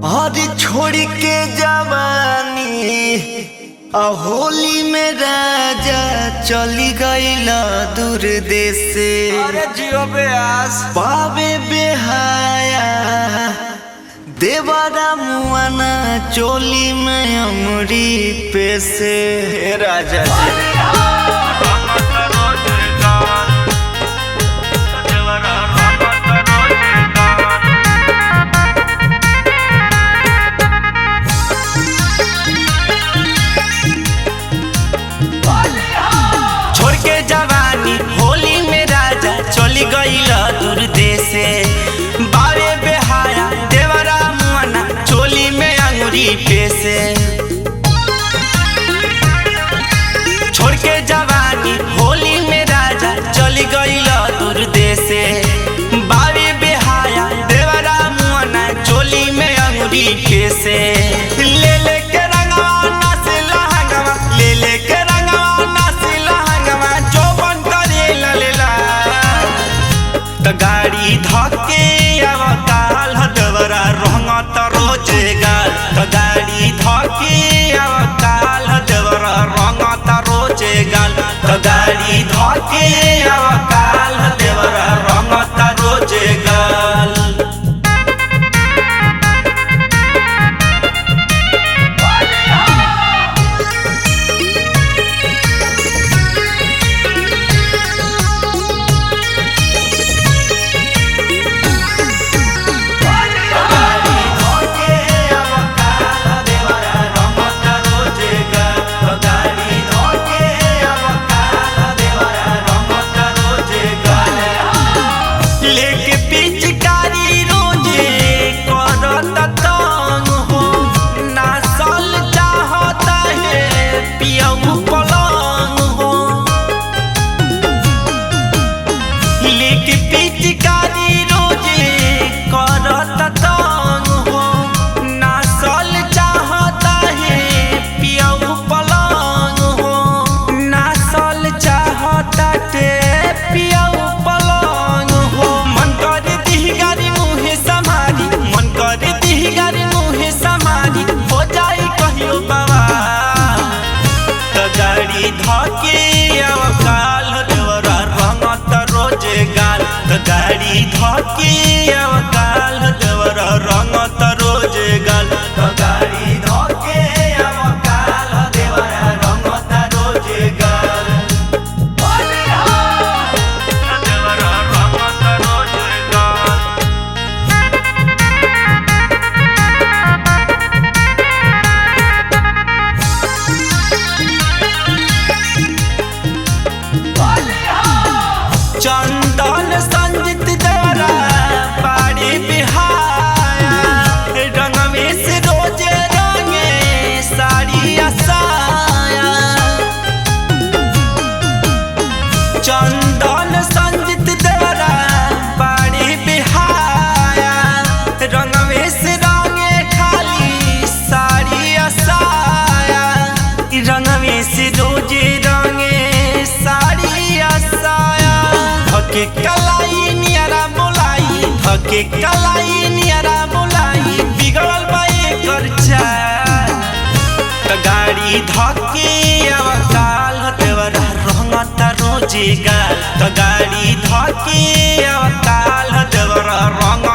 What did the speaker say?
और छोड़ के जवानी होली में राजा चली गईला दूर देश से। अरे जियो बेआस पावे बेहाया देवारा मुआना चोली में अमरी पे से राजा छोड़ के जवानी होली में राजा चली गईला दूर देश से। बावे बेहाया देवरा मुआना चोली में अंगूरी पे से। छोड़ के जवानी होली में राजा चली गईला दूर देश से। बावे बेहाया देवरा मुआना चोली में अंगूरी पे से। ले ले के रंगवा नाच लहंगवा ले ले के गाड़ी धके अवकाल देवरा रंगत रोजे गाल। तो गाड़ी धके अवकाल देवरा रंगत रोजे गाल। तो गाड़ी धके अवकाल देवरा रंगत रोजे गाल। धके अवकाल देवरा रंगत रोजे गाल। तो गाड़ी धके अवकाल देवरा रंगत रोजे गाल। तो गाड़ी धके अवकाल देवरा रंगत रोजे गाल। देवरा रंगत रोजे गाल। चंदन संजित देवरा पाड़ी बिहाया रंग में से रोजे रंगे साड़ी साया। चंदन संजित देवरा पाड़ी बिहाया रंग में से रंगे खाली साड़ी साया। रंग में से रोजे रंगे साड़ी साया। धके कलाई नियरा बोलाई धके कलाई नियरा बोलाई बिगड़ल बा एकर चाल। तो गाड़ी धके अवकाल देवरा रंगत रोजे गाल। तो गाड़ी धके अवकाल देवरा रंग